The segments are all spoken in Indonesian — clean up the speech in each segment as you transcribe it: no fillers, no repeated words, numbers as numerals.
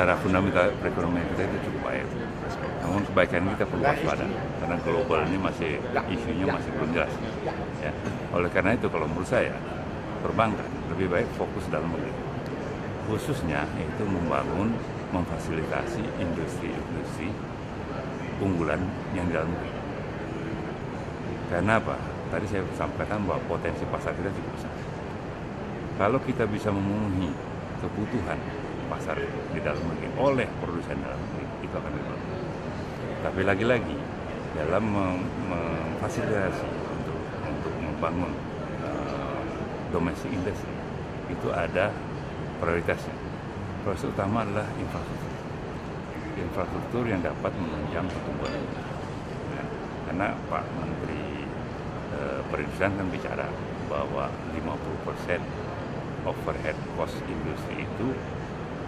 secara fundamental perekonomian kita itu cukup baik. Namun kebaikan kita perlu waspada karena global ini isunya masih belum jelas. Ya. Oleh karena itu kalau menurut saya perbankan lebih baik fokus dalam negeri, khususnya yaitu memfasilitasi industri-industri unggulan yang di dalam negeri. Karena apa? Tadi saya sampaikan bahwa potensi pasar kita cukup besar. Kalau kita bisa memenuhi kebutuhan pasar di dalam negeri oleh produsen dalam negeri, itu akan lebih bagus. Tapi lagi-lagi dalam memfasilitasi untuk membangun domestic industry itu ada prioritasnya. Prioritas utama adalah infrastruktur. Infrastruktur yang dapat menunjang pertumbuhan. Nah, karena Pak Menteri Perindustrian kan bicara bahwa 50% overhead cost industri itu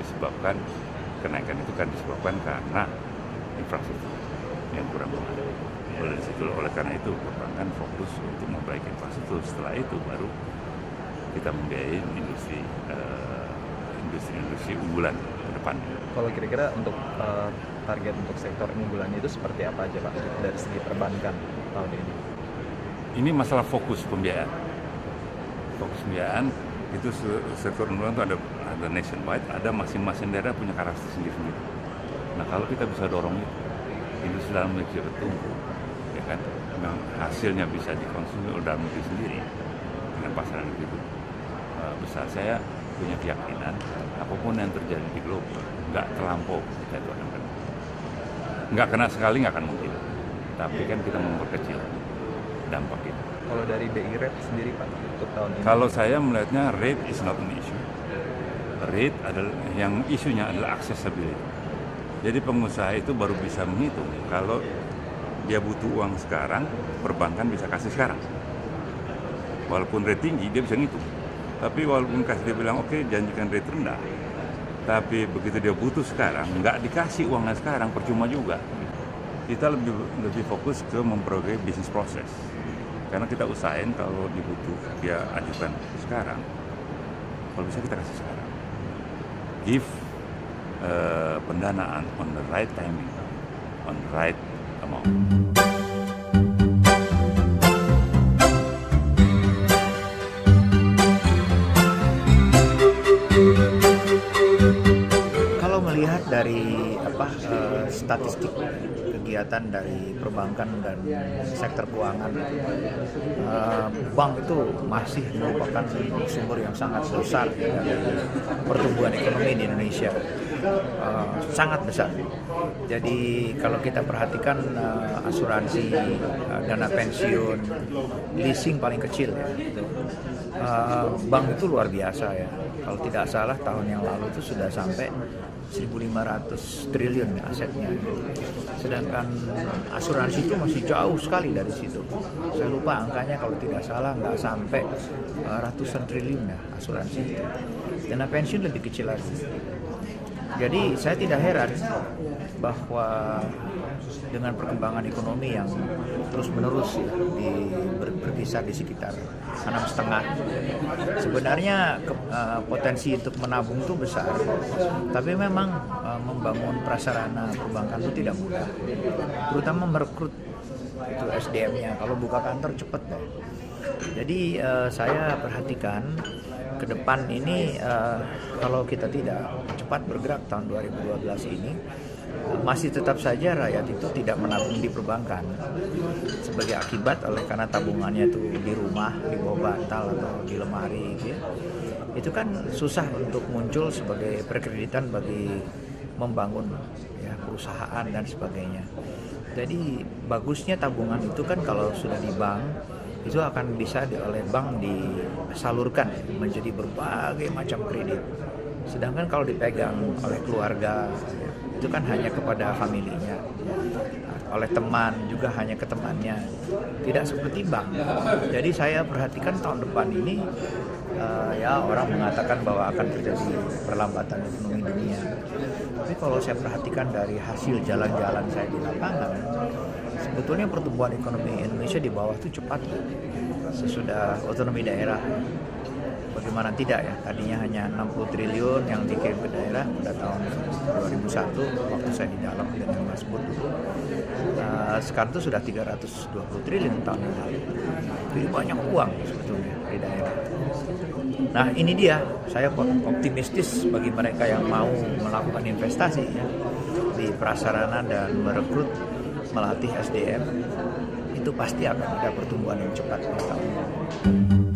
disebabkan, kenaikan itu kan disebabkan karena infrastruktur yang kurang memadai. Oleh karena itu perbankan fokus untuk memperbaiki infrastruktur. Setelah itu baru kita membiayai industri unggulan ke depan. Kalau kira-kira untuk target untuk sektor unggulannya itu seperti apa aja Pak dari segi perbankan tahun ini? Ini masalah fokus pembiayaan. Fokus pembiayaan itu sektor unggulan itu ada nationwide, ada masing-masing daerah punya karakteristik sendiri-sendiri. Nah kalau kita bisa dorong itu, industri dalam negeri bertumbuh, ya kan, memang hasilnya bisa dikonsumsi oleh dalam negeri sendiri dengan pasaran itu besar. Saya punya keyakinan apapun yang terjadi di global nggak terlampau kita itu akan kena. Nggak kena sekali nggak akan mungkin, tapi kan kita memperkecil dampak itu. Kalau dari BI Rate sendiri Pak untuk tahun ini? Kalau saya melihatnya rate is not an issue. Rate adalah yang isunya adalah accessibility. Jadi pengusaha itu baru bisa menghitung kalau dia butuh uang sekarang, perbankan bisa kasih sekarang. Walaupun rate tinggi dia bisa ngitung. Tapi walaupun dia bilang oke, janjikan rate rendah, tapi begitu dia butuh sekarang, nggak dikasih uangnya sekarang, percuma juga. Kita lebih fokus ke memperbaiki bisnis proses. Karena kita usahain kalau dibutuh dia ajukan sekarang, kalau bisa kita kasih sekarang. Give pendanaan on the right timing, on the right amount. Kalau melihat dari statistik kegiatan dari perbankan dan sektor keuangan, bank itu masih merupakan sumber yang sangat besar dari pertumbuhan ekonomi di Indonesia, sangat besar. Jadi kalau kita perhatikan asuransi, dana pensiun, leasing paling kecil ya, gitu. Bank itu luar biasa ya. Kalau tidak salah tahun yang lalu itu sudah sampai 1.500 triliun asetnya. Sedangkan asuransi itu masih jauh sekali dari situ. Saya lupa angkanya, kalau tidak salah nggak sampai ratusan triliun ya asuransi itu. Dana pensiun lebih kecil lagi. Jadi saya tidak heran bahwa dengan perkembangan ekonomi yang terus-menerus ya, berkisar di sekitar 6,5. Sebenarnya potensi untuk menabung itu besar, tapi memang membangun prasarana perbankan itu tidak mudah, terutama merekrut itu SDM-nya. Kalau buka kantor cepat deh. Jadi saya perhatikan ke depan ini kalau kita tidak cepat bergerak tahun 2012 ini, masih tetap saja rakyat itu tidak menabung di perbankan sebagai akibat karena tabungannya itu di rumah, di bawah bantal atau di lemari gitu ya. Itu kan susah untuk muncul sebagai perkreditan bagi membangun ya, perusahaan dan sebagainya. Jadi bagusnya tabungan itu kan kalau sudah di bank itu akan bisa oleh bank disalurkan menjadi berbagai macam kredit. Sedangkan kalau dipegang oleh keluarga itu kan hanya kepada familinya, oleh teman juga hanya ke temannya, tidak seperti bank. Jadi saya perhatikan tahun depan ini ya orang mengatakan bahwa akan terjadi perlambatan ekonomi dunia. Tapi kalau saya perhatikan dari hasil jalan-jalan saya di lapangan, sebetulnya pertumbuhan ekonomi Indonesia di bawah itu cepat sesudah otonomi daerah. bagaimana tidak ya, tadinya hanya 60 triliun yang dikirim ke daerah pada tahun 2001 waktu saya di dalam dengan Mas Bud dulu. Sekarang itu sudah 320 triliun tahun yang lalu. Jadi banyak uang sebetulnya di daerah. Nah ini dia, saya optimistis bagi mereka yang mau melakukan investasi ya, di prasarana dan merekrut, melatih SDM, itu pasti akan ada pertumbuhan yang cepat di tahun ini.